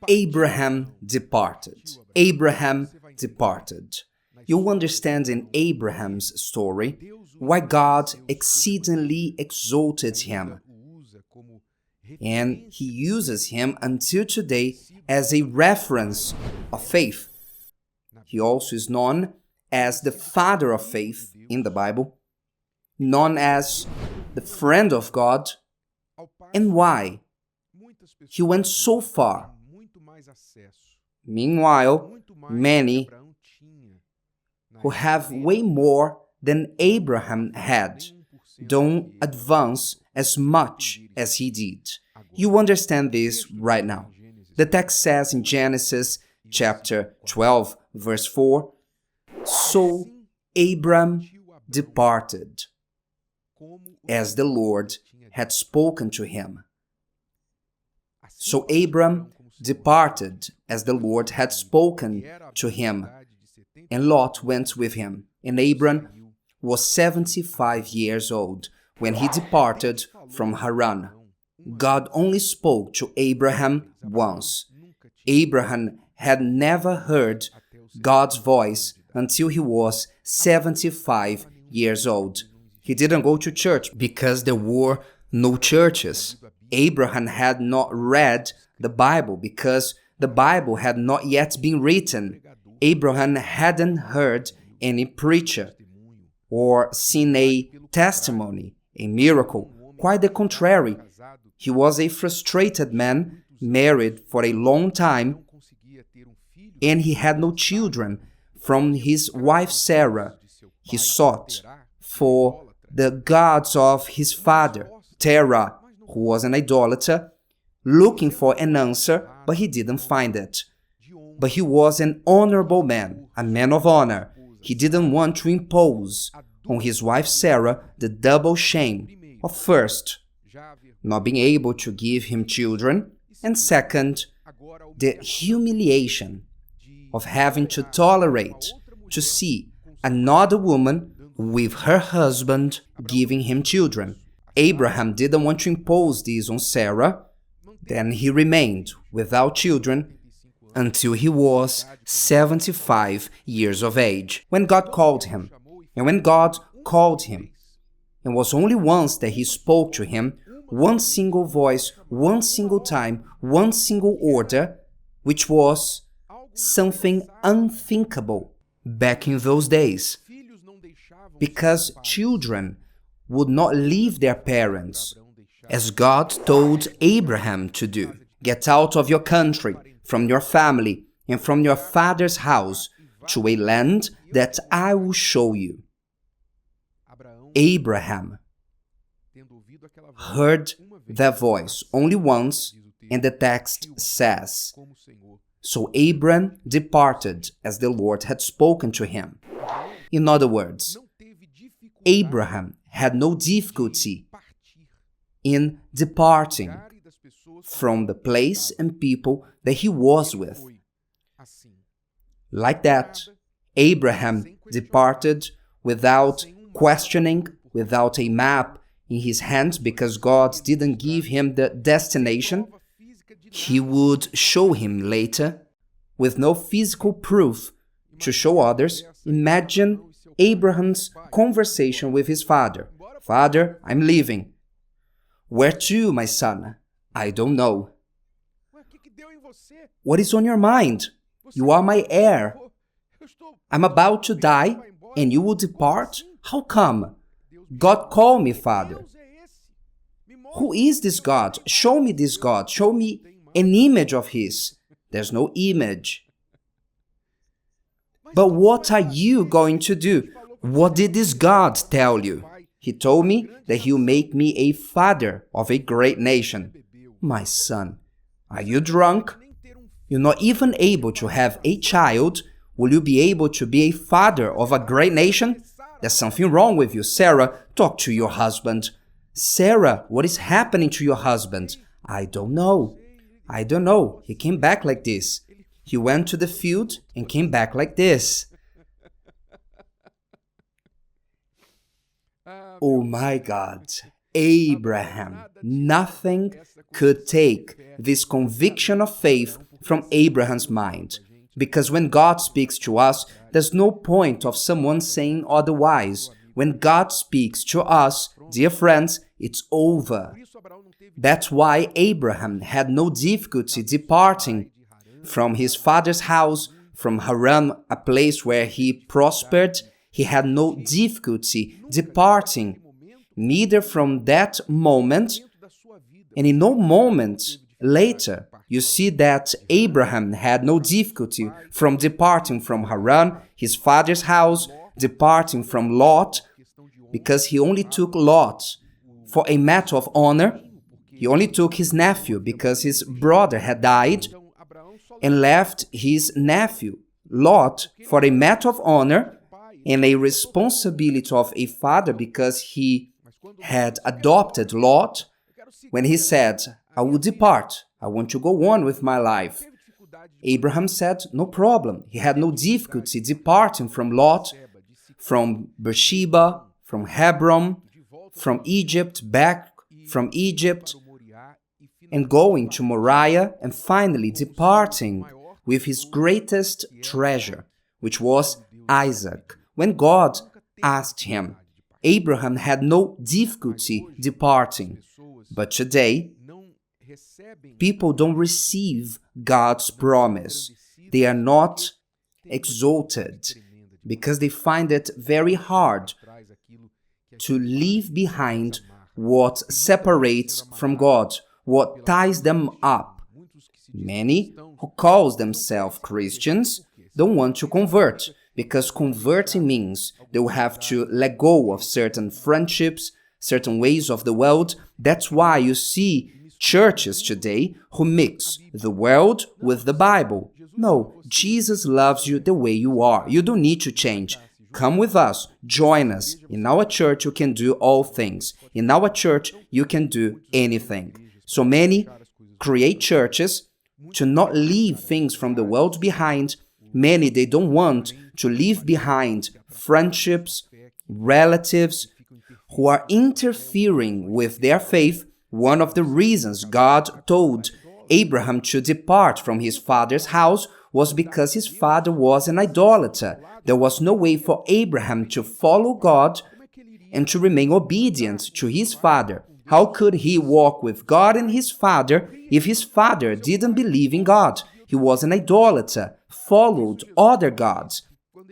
Abraham departed. Abraham departed. You'll understand in Abraham's story why God exceedingly exalted him. And he uses him until today as a reference of faith. He also is known as the father of faith in the Bible, known as the friend of God. And why? He went so far. Meanwhile, many who have way more than Abraham had don't advance as much as he did. You understand this right now. The text says in Genesis chapter 12, verse 4, "So Abram departed, as the Lord had spoken to him." So Abram departed as the Lord had spoken to him, and Lot went with him. And Abram was 75 years old when he departed from Haran. God only spoke to Abraham once. Abraham had never heard God's voice until he was 75 years old. He didn't go to church because there were no churches. Abraham had not read the Bible because the Bible had not yet been written. Abraham hadn't heard any preacher or seen a testimony, a miracle. Quite the contrary. He was a frustrated man, married for a long time, and he had no children from his wife Sarah. He sought for the gods of his father, Terah, who was an idolater, looking for an answer, but he didn't find it. But he was an honorable man, a man of honor. He didn't want to impose on his wife Sarah the double shame of first, not being able to give him children, and second, the humiliation of having to tolerate to see another woman with her husband giving him children. Abraham didn't want to impose this on Sarah. Then he remained without children until he was 75 years of age, when God called him. And when God called him, it was only once that he spoke to him, one single voice, one single time, one single order, which was something unthinkable back in those days, because children would not leave their parents, as God told Abraham to do. Get out of your country, from your family, and from your father's house, to a land that I will show you. Abraham heard that voice only once, and the text says, "So Abram departed as the Lord had spoken to him." In other words, Abraham had no difficulty in departing from the place and people that he was with. Like that, Abraham departed without questioning, without a map in his hands, because God didn't give him the destination. He would show him later, with no physical proof to show others. Imagine Abraham's conversation with his father. "Father, I'm leaving." "Where to, my son?" "I don't know." "What is on your mind? You are my heir. I'm about to die, and you will depart? How come?" "God called me, Father." "Who is this God? Show me this God. Show me an image of his." "There's no image." "But what are you going to do? What did this God tell you?" "He told me that he'll make me a father of a great nation." "My son, are you drunk? You're not even able to have a child. Will you be able to be a father of a great nation? There's something wrong with you. Sarah, talk to your husband." "Sarah, what is happening to your husband?" "I don't know. I don't know. He came back like this. He went to the field and came back like this." Oh my God, Abraham, nothing could take this conviction of faith from Abraham's mind. Because when God speaks to us, there's no point of someone saying otherwise. When God speaks to us, dear friends, it's over. That's why Abraham had no difficulty departing from his father's house, from Haran, a place where he prospered. He had no difficulty departing, neither from that moment, and in no moment later. You see that Abraham had no difficulty from departing from Haran, his father's house, departing from Lot, because he only took Lot for a matter of honor. He only took his nephew because his brother had died, and left his nephew, Lot, for a matter of honor and a responsibility of a father because he had adopted Lot. When he said, I will depart, I want to go on with my life, Abraham said, no problem. He had no difficulty departing from Lot, from Beersheba, from Hebron, from Egypt, back from Egypt, and going to Moriah, and finally departing with his greatest treasure, which was Isaac. When God asked him, Abraham had no difficulty departing. But today, people don't receive God's promise. They are not exalted because they find it very hard to leave behind what separates from God, what ties them up. Many who call themselves Christians don't want to convert, because converting means they will have to let go of certain friendships, certain ways of the world. That's why you see churches today who mix the world with the Bible. No, Jesus loves you the way you are. You don't need to change. Come with us, join us. In our church you can do all things. In our church you can do anything. So many create churches to not leave things from the world behind. Many, they don't want to leave behind friendships, relatives who are interfering with their faith. One of the reasons God told Abraham to depart from his father's house was because his father was an idolater. There was no way for Abraham to follow God and to remain obedient to his father. How could he walk with God and his father if his father didn't believe in God? He was an idolater, followed other gods.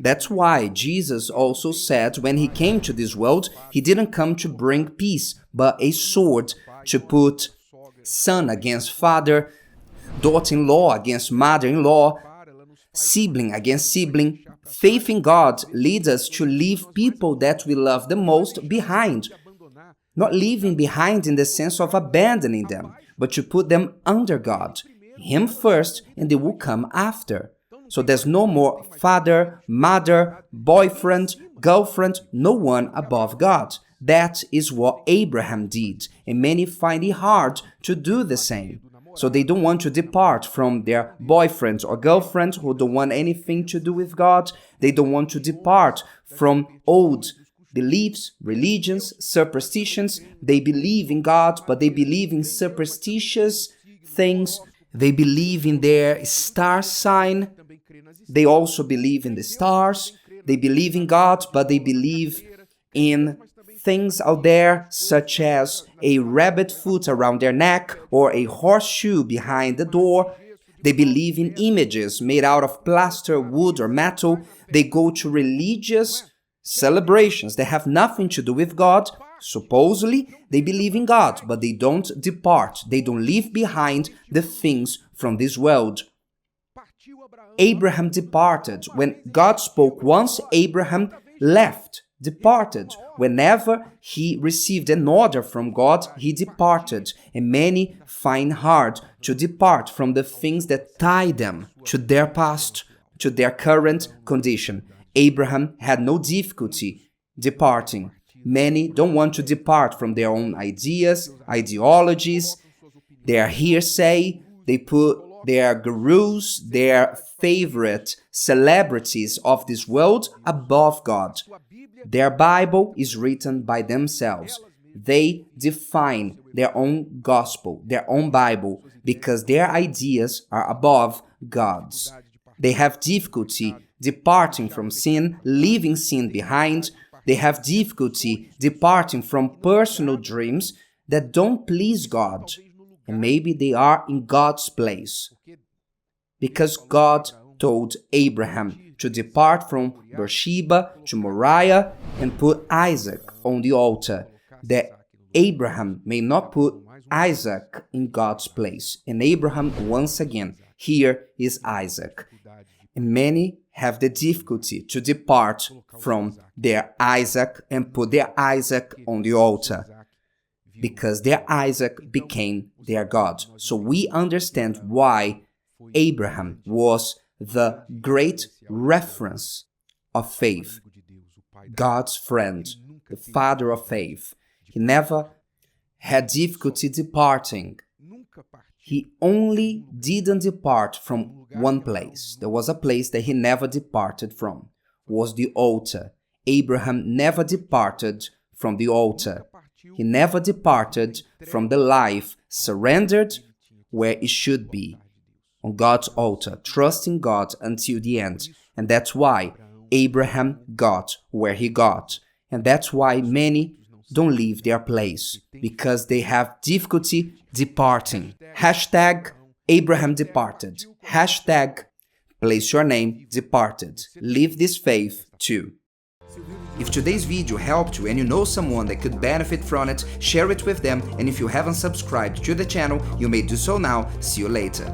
That's why Jesus also said when he came to this world, he didn't come to bring peace, but a sword, to put son against father, daughter-in-law against mother-in-law, sibling against sibling. Faith in God leads us to leave people that we love the most behind. Not leaving behind in the sense of abandoning them, but to put them under God. Him first, and they will come after. So there's no more father, mother, boyfriend, girlfriend, no one above God. That is what Abraham did, and many find it hard to do the same. So they don't want to depart from their boyfriends or girlfriends who don't want anything to do with God. They don't want to depart from old beliefs, religions, superstitions. They believe in God, but they believe in superstitious things. They believe in their star sign. They also believe in the stars. They believe in God, but they believe in things out there such as a rabbit foot around their neck or a horseshoe behind the door. They believe in images made out of plaster, wood, or metal. They go to religious celebrations that have nothing to do with God. Supposedly, they believe in God, but they don't depart. They don't leave behind the things from this world. Abraham departed. When God spoke once, Abraham left, departed. Whenever he received an order from God, he departed. And many find hard to depart from the things that tie them to their past, to their current condition. Abraham had no difficulty departing. Many don't want to depart from their own ideas, ideologies, their hearsay. They put their gurus, their favorite celebrities of this world above God. Their Bible is written by themselves. They define their own gospel, their own Bible, because their ideas are above God's. They have difficulty departing from sin, leaving sin behind. They have difficulty departing from personal dreams that don't please God. And maybe they are in God's place. Because God told Abraham to depart from Beersheba to Moriah and put Isaac on the altar, that Abraham may not put Isaac in God's place. And Abraham, once again, here is Isaac. And many have the difficulty to depart from their Isaac and put their Isaac on the altar, because their Isaac became their God. So we understand why Abraham was the great reference of faith, God's friend, the father of faith. He never had difficulty departing. He only didn't depart from one place. There was a place that he never departed from, was the altar. Abraham never departed from the altar. He never departed from the life surrendered where it should be, on God's altar, trusting God until the end. And that's why Abraham got where he got. And that's why many don't leave their place, because they have difficulty departing. Hashtag Abraham departed. Hashtag place your name departed. Leave this faith too. If today's video helped you and you know someone that could benefit from it, share it with them. And if you haven't subscribed to the channel, you may do so now. See you later.